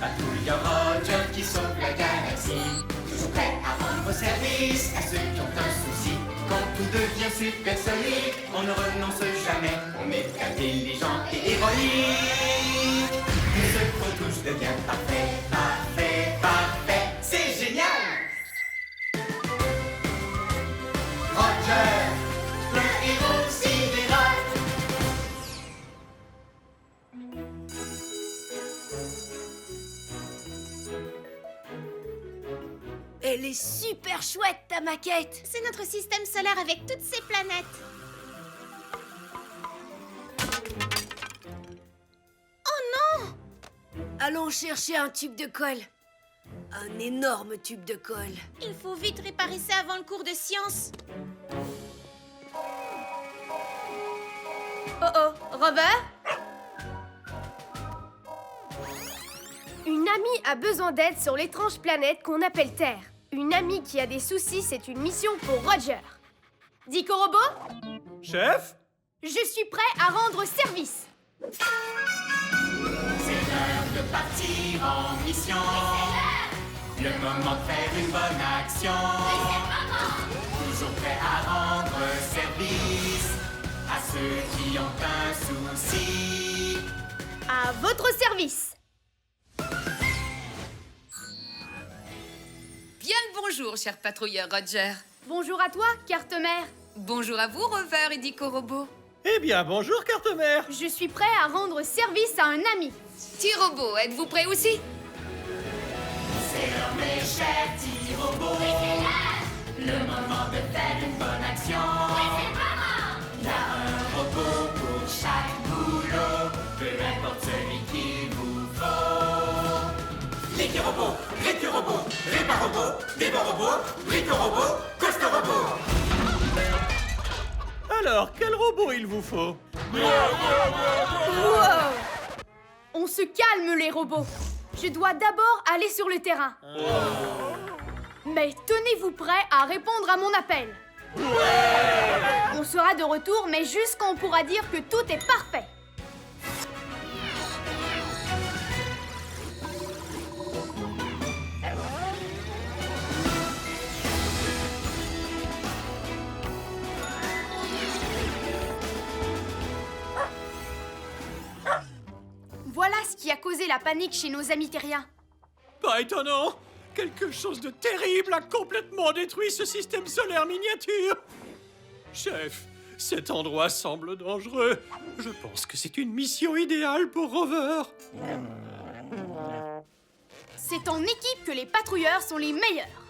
patrouilleur Roger qui sauve la galaxie. Toujours prêt à rendre service à ceux qui ont un souci. Quand tout devient supersonique, on ne renonce jamais. On est intelligent et héroïque. Tout ce qu'on touche devient parfait, parfait, parfait. C'est génial! Roger, le héros sidéral. Elle est super chouette, ta maquette! C'est notre système solaire avec toutes ses planètes. Oh non! Allons chercher un tube de colle. Un énorme tube de colle. Il faut vite réparer ça avant le cours de sciences. Oh oh, Rover? Une amie a besoin d'aide sur l'étrange planète qu'on appelle Terre. Une amie qui a des soucis, c'est une mission pour Roger. Dico Robot? Chef? Je suis prêt à rendre service. C'est l'heure de partir en mission. Le moment de faire une bonne action. Toujours prêt à rendre service à ceux qui ont un souci. À votre service. Bien le bonjour, cher patrouilleur Roger. Bonjour à toi, carte-mère. Bonjour à vous, Rover et Dico Robot. Eh bien, bonjour, carte-mère. Je suis prêt à rendre service à un ami. T-Robot, êtes-vous prêt aussi? C'est l'heure, mes chers petits robots. Le moment de faire une bonne action. Il y a un robot pour chaque boulot, peu importe celui qu'il vous faut. L'équi-robot, récu-robot, répar-robot, dévore-robot, brico-robot, coste-robot. Alors, quel robot il vous faut? Wow! On se calme, les robots. Je dois d'abord aller sur le terrain. Mais tenez-vous prêts à répondre à mon appel. On sera de retour, mais juste quand on pourra dire que tout est parfait. Voilà ce qui a causé la panique chez nos amis terriens. Pas étonnant. Quelque chose de terrible a complètement détruit ce système solaire miniature. Chef, cet endroit semble dangereux. Je pense que c'est une mission idéale pour Rover. C'est en équipe que les patrouilleurs sont les meilleurs.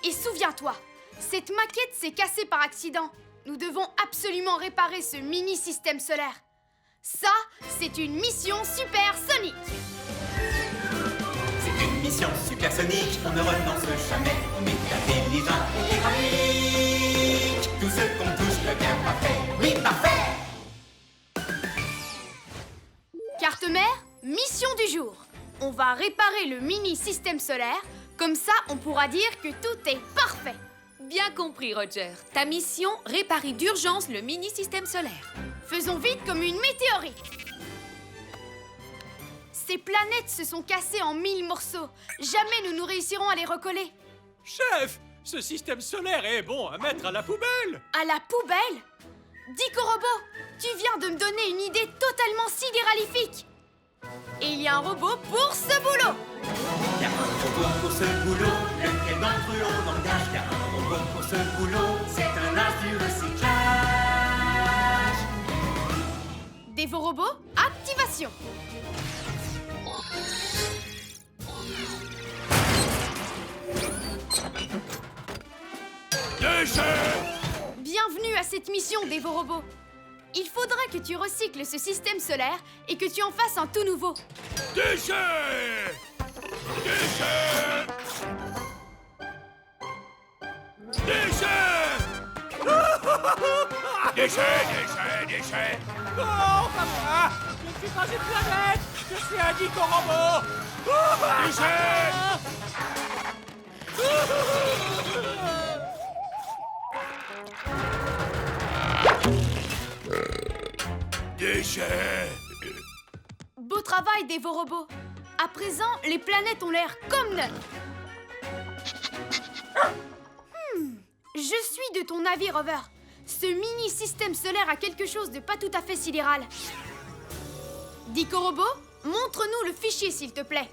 Et souviens-toi, cette maquette s'est cassée par accident. Nous devons absolument réparer ce mini-système solaire. Ça, c'est une mission supersonique. C'est une mission supersonique, on ne renonce jamais. On est intelligent et héroïque. Tout ce qu'on touche devient parfait. Oui, parfait! Carte-mère, mission du jour. On va réparer le mini-système solaire. Comme ça, on pourra dire que tout est parfait. Bien compris, Roger. Ta mission, réparer d'urgence le mini-système solaire. Faisons vite comme une météorite. Ces planètes se sont cassées en 1000 morceaux. Jamais nous réussirons à les recoller. Chef, ce système solaire est bon à mettre à la poubelle. À la poubelle? Dico Robot, tu viens de me donner une idée totalement sidéralifique. Et il y a un robot pour ce boulot. Il y a un robot pour ce boulot, lequel d'entre eux on engage? Il y a un robot pour ce boulot, c'est un as du recyclage. Dévore-robot, activation. Bienvenue à cette mission, Dévore-robot. Il faudra que tu recycles ce système solaire et que tu en fasses un tout nouveau. Déchets! Déchets! Déchets! Déchets! Non, papa! Je ne suis pas une planète! Je suis un dico-robot! Déchets! Beau travail, Dévore-robot. À présent, les planètes ont l'air comme neuves. Je suis de ton avis, Rover. Ce mini-système solaire a quelque chose de pas tout à fait sidéral. Dico-Robo, montre-nous le fichier, s'il te plaît.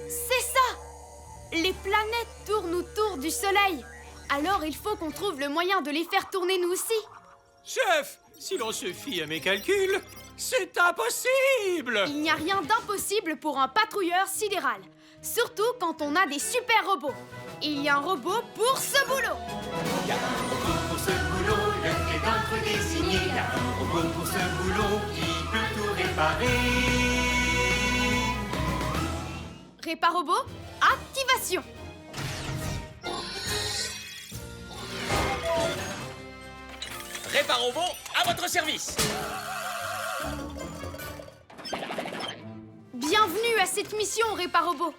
C'est ça! Les planètes tournent autour du Soleil. Alors il faut qu'on trouve le moyen de les faire tourner nous aussi. Chef, si l'on se fie à mes calculs, c'est impossible! Il n'y a rien d'impossible pour un patrouilleur sidéral. Surtout quand on a des super robots. Il y a un robot pour ce boulot. Il y a un robot pour ce boulot, le fait d'entre désigné. Il y a un robot pour ce boulot qui peut tout réparer. Réparobot, activation. Réparobot, à votre service. Bienvenue à cette mission, Réparobot.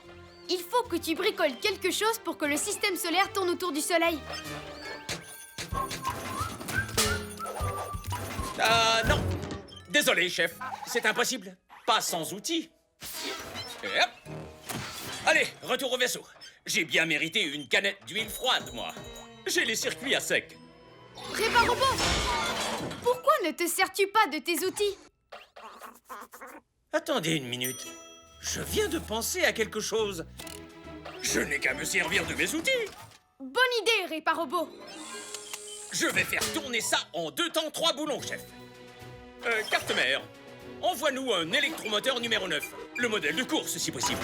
Il faut que tu bricoles quelque chose pour que le système solaire tourne autour du Soleil. Non. Désolé, chef. C'est impossible. Pas sans outils. Et hop. Allez, retour au vaisseau. J'ai bien mérité une canette d'huile froide, moi. J'ai les circuits à sec. Réparobot, pourquoi ne te sers-tu pas de tes outils? Attendez une minute. Je viens de penser à quelque chose. Je n'ai qu'à me servir de mes outils. Bonne idée, Réparobot. Je vais faire tourner ça en 2 temps 3 boulons, chef. Carte mère, envoie-nous un électromoteur numéro 9. Le modèle de course, si possible.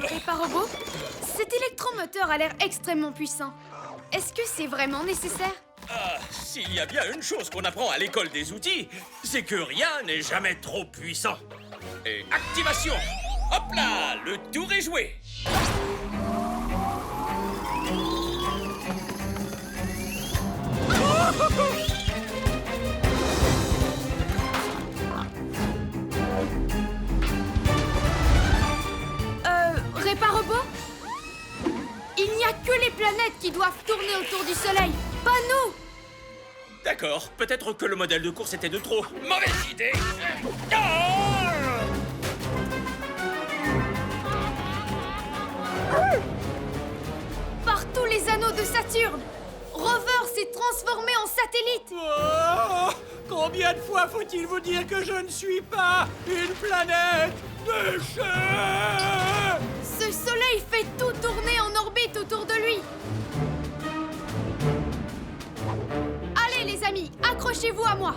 Réparobot, cet électromoteur a l'air extrêmement puissant. Est-ce que c'est vraiment nécessaire? S'il y a bien une chose qu'on apprend à l'école des outils, c'est que rien n'est jamais trop puissant. Et activation! Hop là, le tour est joué. Réparobot? Il n'y a que les planètes qui doivent tourner autour du Soleil, pas nous! D'accord, peut-être que le modèle de course était de trop. Mauvaise idée! Par tous les anneaux de Saturne, Rover s'est transformé en satellite! Oh, combien de fois faut-il vous dire que je ne suis pas une planète de chef? Ce Soleil fait tout tourner en orbite autour de lui! Allez les amis, accrochez-vous à moi!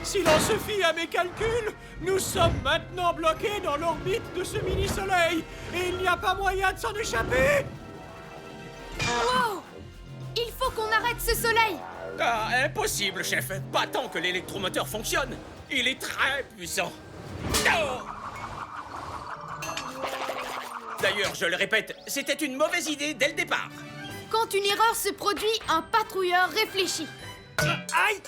Si l'on se fie à mes calculs, nous sommes maintenant bloqués dans l'orbite de ce mini-soleil et il n'y a pas moyen de s'en échapper. Wow! Il faut qu'on arrête ce Soleil! Impossible, chef. Pas tant que l'électromoteur fonctionne. Il est très puissant. D'ailleurs, je le répète, c'était une mauvaise idée dès le départ. Quand une erreur se produit, un patrouilleur réfléchit. Aïe!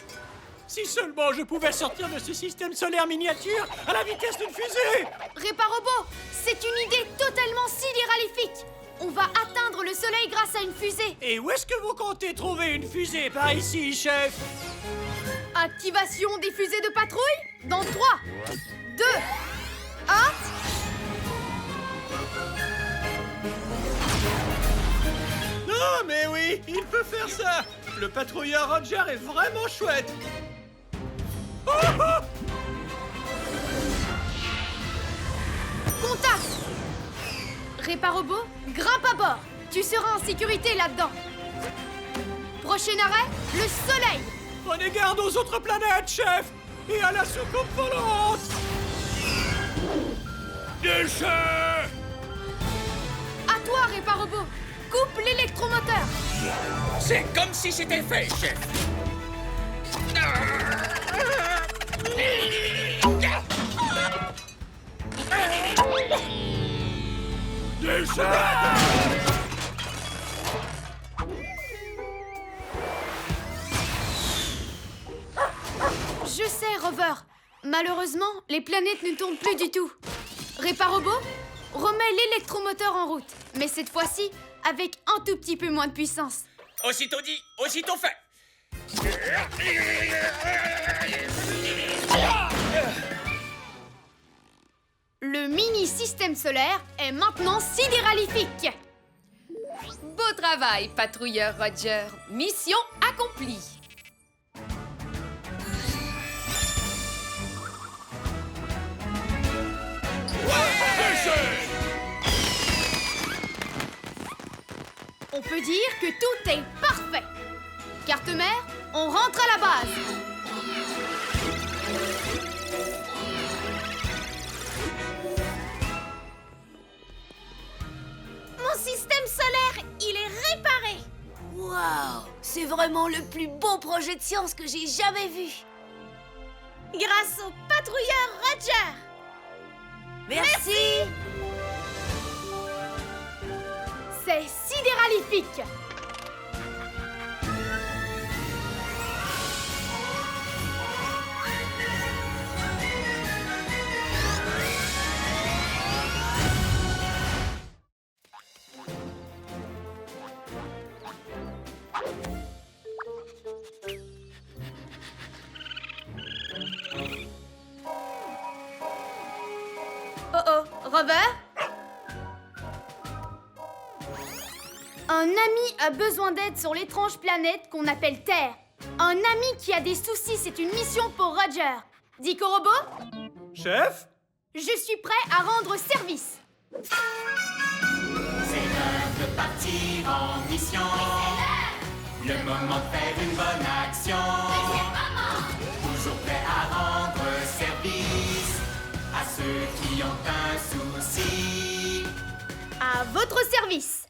Si seulement je pouvais sortir de ce système solaire miniature à la vitesse d'une fusée! Réparobot, c'est une idée totalement sidéralifique! On va atteindre le Soleil grâce à une fusée! Et où est-ce que vous comptez trouver une fusée par ici, chef? Activation des fusées de patrouille dans 3, 2, 1... Non, mais oui, il peut faire ça! Le patrouilleur Roger est vraiment chouette! Oh, oh! Contact! Réparobot, grimpe à bord! Tu seras en sécurité là-dedans! Prochain arrêt, le Soleil! Prenez garde aux autres planètes, chef! Et à la soucoupe volante! Déchets! À toi, Réparobot! Coupe l'électromoteur! C'est comme si c'était fait, chef. Déchets! Rover. Malheureusement, les planètes ne tournent plus du tout. Réparobo, remets l'électromoteur en route. Mais cette fois-ci, avec un tout petit peu moins de puissance. Aussitôt dit, aussitôt fait. Le mini-système solaire est maintenant sidéralifique. Beau travail, patrouilleur Roger. Mission accomplie. On peut dire que tout est parfait. Carte-mère, on rentre à la base. Mon système solaire, il est réparé. Waouh! C'est vraiment le plus beau projet de science que j'ai jamais vu. Grâce au patrouilleur Roger. Merci. C'est sidéralifique. Oh oh, Rover? Un ami a besoin d'aide sur l'étrange planète qu'on appelle Terre. Un ami qui a des soucis, c'est une mission pour Roger. Dico Robo, Chef? je suis prêt à rendre service. C'est l'heure de partir en mission. Le moment de faire une bonne action. Toujours prêt à rendre service à ceux qui ont un souci. À votre service.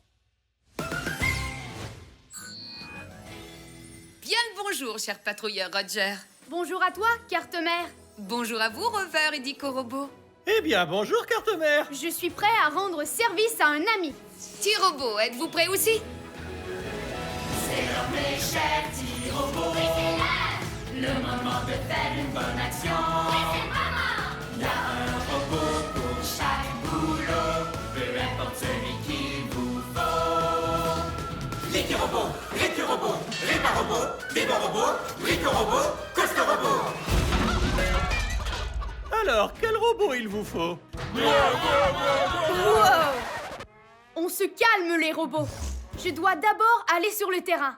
Bien le bonjour, cher patrouilleur Roger. Bonjour à toi, carte-mère. Bonjour à vous, Rover et Dico Robo. Eh bien, bonjour, carte-mère. Je suis prêt à rendre service à un ami. T-Robo, êtes-vous prêt aussi? C'est l'heure, mes chers petits robots. Le moment de faire une bonne action. Il y a un robot pour chaque boulot, peu importe celui qu'il vous faut. Licky-robot, Ricky-robot, Répa-robot, Bibo-robot, Rico-robot, Costo-robot. Alors, quel robot il vous faut? Wow! On se calme, les robots. Je dois d'abord aller sur le terrain.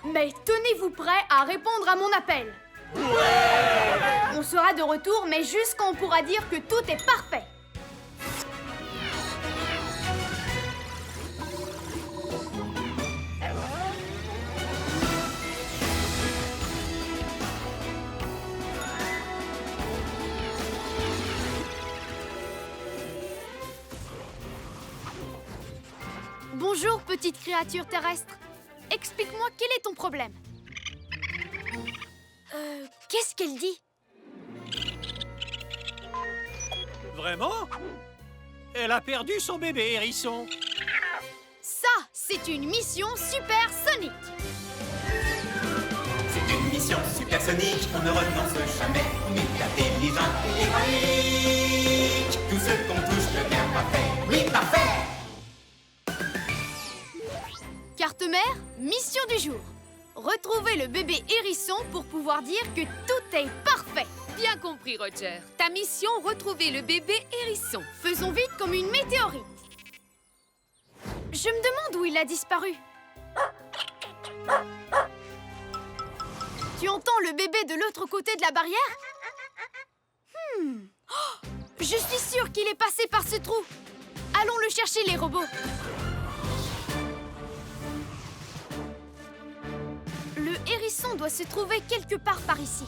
Mais tenez-vous prêts à répondre à mon appel. On sera de retour, mais juste quand on pourra dire que tout est parfait. Bonjour, petite créature terrestre. Explique-moi quel est ton problème. Qu'est-ce qu'elle dit? Vraiment? Elle a perdu son bébé hérisson. Ça, c'est une mission supersonique. C'est une mission supersonique, on ne renonce jamais. On est intelligent et héroïque. Tout ce qu'on touche devient parfait. Oui, parfait! Carte-mère, mission du jour. Retrouver le bébé hérisson pour pouvoir dire que tout est parfait. Bien compris, Roger. Ta mission, retrouver le bébé hérisson. Faisons vite comme une météorite. Je me demande où il a disparu. Tu entends le bébé de l'autre côté de la barrière? Oh, je suis sûre qu'il est passé par ce trou. Allons le chercher, les robots. Le hérisson doit se trouver quelque part par ici.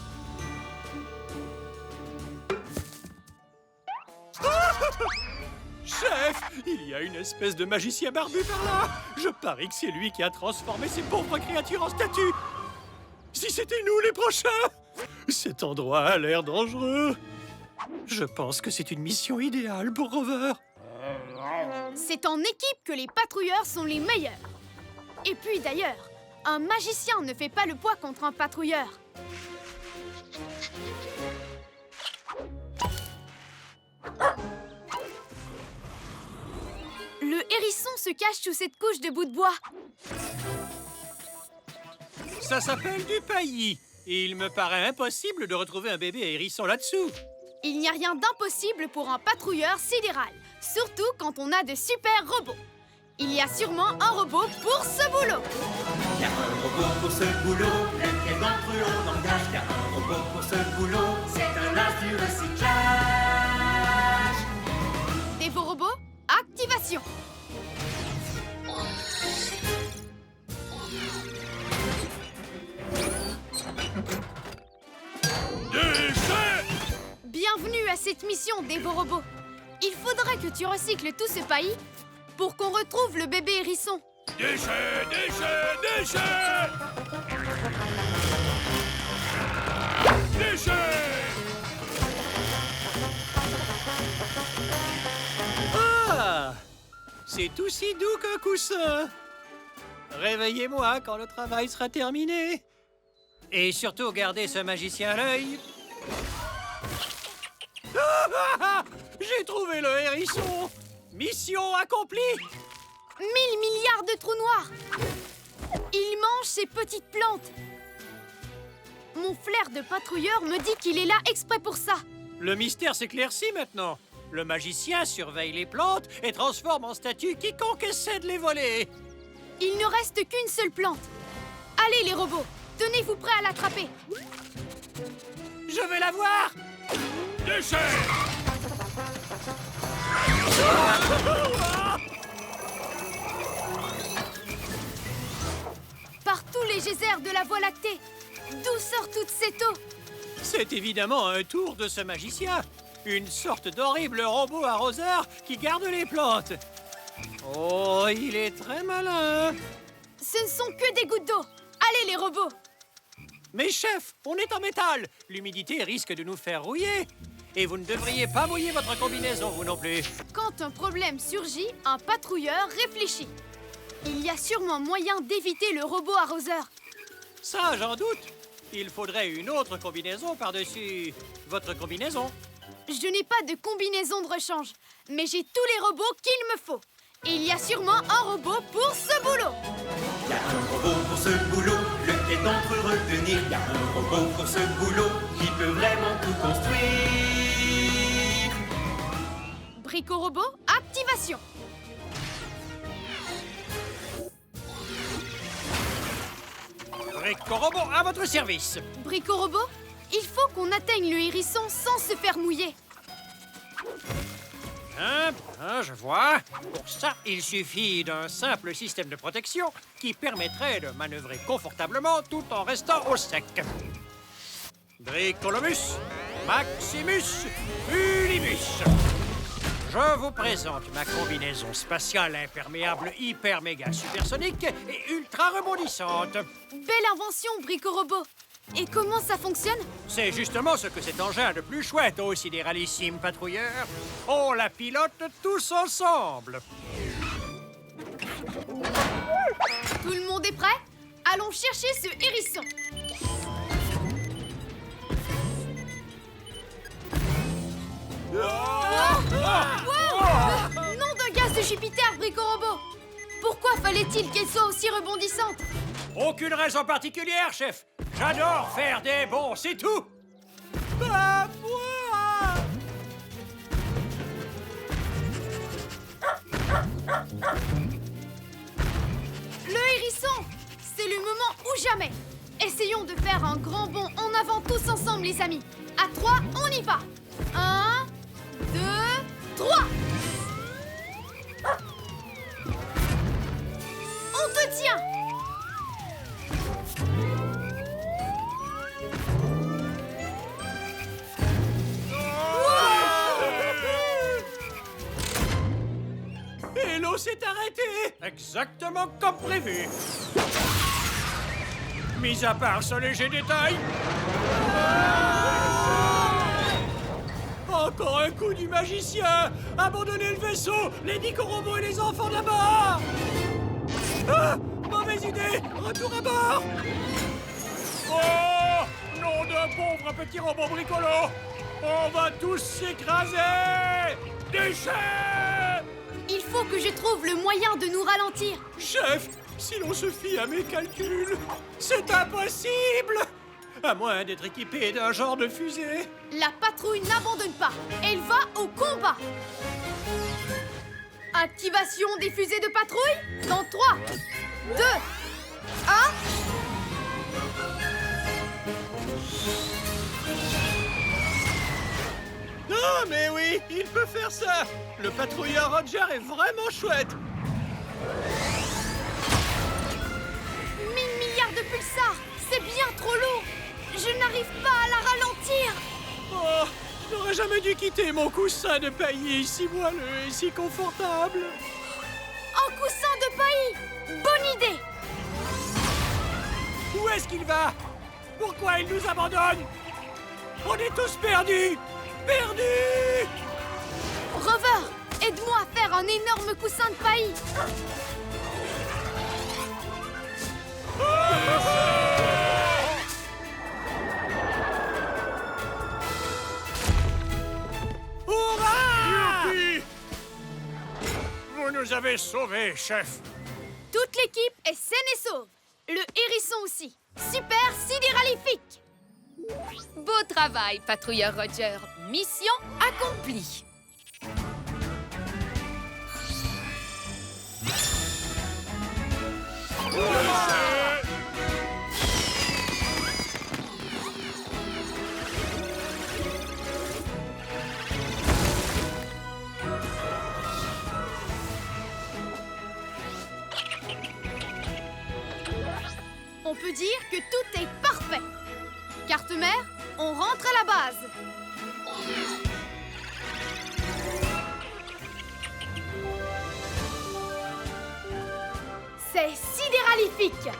Chef, il y a une espèce de magicien barbu par là. Je parie que c'est lui qui a transformé ces pauvres créatures en statues. Si c'était nous les prochains! Cet endroit a l'air dangereux. Je pense que c'est une mission idéale pour Rover. C'est en équipe que les patrouilleurs sont les meilleurs. Et puis d'ailleurs, un magicien ne fait pas le poids contre un patrouilleur. se cache sous cette couche de bout de bois? Ça s'appelle du paillis. Et il me paraît impossible de retrouver un bébé hérisson là-dessous. Il n'y a rien d'impossible pour un patrouilleur sidéral, surtout quand on a de super robots. Il y a sûrement un robot pour ce boulot. Y a un robot pour ce boulot, lequel d'entre eux on engage? Y a un robot pour ce boulot, c'est un as du recyclage. Dévo-Robot, activation. Bienvenue à cette mission, Dévo-Robot. Il faudrait que tu recycles tout ce paillis pour qu'on retrouve le bébé hérisson. Déchets, déchets, déchets! Déchets! Ah! C'est aussi doux qu'un coussin. Réveillez-moi quand le travail sera terminé. Et surtout, gardez ce magicien à l'œil. J'ai trouvé le hérisson. Mission accomplie. 1000 milliards de trous noirs. Il mange ces petites plantes. Mon flair de patrouilleur me dit qu'il est là exprès pour ça. Le mystère s'éclaircit maintenant. Le magicien surveille les plantes et transforme en statue quiconque essaie de les voler. Il ne reste qu'une seule plante. Allez les robots, tenez-vous prêts à l'attraper. Je vais la voir. Déchets! Par tous les geysers de la Voie lactée, d'où sort toute cette eau? C'est évidemment un tour de ce magicien. Une sorte d'horrible robot arroseur qui garde les plantes. Oh, il est très malin. Ce ne sont que des gouttes d'eau. Allez les robots. Mais chef, on est en métal. L'humidité risque de nous faire rouiller. Et vous ne devriez pas mouiller votre combinaison, vous non plus. Quand un problème surgit, un patrouilleur réfléchit. Il y a sûrement moyen d'éviter le robot arroseur. Ça, j'en doute. Il faudrait une autre combinaison par-dessus votre combinaison. Je n'ai pas de combinaison de rechange, mais j'ai tous les robots qu'il me faut. Et il y a sûrement un robot pour ce boulot. Y a un robot pour ce boulot, lequel d'entre eux retenir? Y a un robot pour ce boulot, qui peut vraiment tout construire. Brico-Robot, activation. Brico-Robot à votre service. Brico-Robot, il faut qu'on atteigne le hérisson sans se faire mouiller. Je vois. Pour ça, il suffit d'un simple système de protection qui permettrait de manœuvrer confortablement tout en restant au sec. Bricolomus, Maximus, Unibus. Je vous présente ma combinaison spatiale imperméable hyper méga supersonique et ultra rebondissante. Belle invention, Brico-Robot. Et comment ça fonctionne? C'est justement ce que cet engin a de plus chouette, ô sidéralissime patrouilleur. On la pilote tous ensemble. Tout le monde est prêt? Allons chercher ce hérisson. Nom d'un gaz de Jupiter, Brico-Robot. Pourquoi fallait-il qu'elle soit aussi rebondissante? Aucune raison particulière, chef. J'adore faire des bons, c'est tout. Le hérisson, c'est le moment ou jamais. Essayons de faire un grand bond en avant tous ensemble, les amis. À 3, on y va. 1, 2, 3. On te tient. Et l'eau s'est arrêtée. Exactement comme prévu. Mis à part ce léger détail. Encore un coup du magicien. Abandonnez le vaisseau. Les Brico-Robots et les enfants d'abord. Ah, mauvaise idée. Retour à bord. Oh, nom d'un pauvre petit robot bricolo. On va tous s'écraser. Déchets. Il faut que je trouve le moyen de nous ralentir. Chef, si l'on se fie à mes calculs, c'est impossible! À moins d'être équipé d'un genre de fusée. La patrouille n'abandonne pas. Elle va au combat. Activation des fusées de patrouille dans 3, 2, 1... Non, mais oui, il peut faire ça! Le patrouilleur Roger est vraiment chouette! 1000 milliards de pulsars. C'est bien trop lourd. Je n'arrive pas à la ralentir. Oh, je n'aurais jamais dû quitter mon coussin de paillis si moelleux et si confortable. Un coussin de paillis. Bonne idée. Où est-ce qu'il va? Pourquoi il nous abandonne? On est tous perdus! Perdus! Rover, aide-moi à faire un énorme coussin de paillis. Hurrah! Youpi! Vous nous avez sauvés, chef. Toute l'équipe est saine et sauve. Le hérisson aussi. Super sidéralifique. Beau travail, patrouilleur Roger. Mission accomplie. On peut dire que tout est parfait. Carte mère, on rentre à la base. C'est sidéralifique.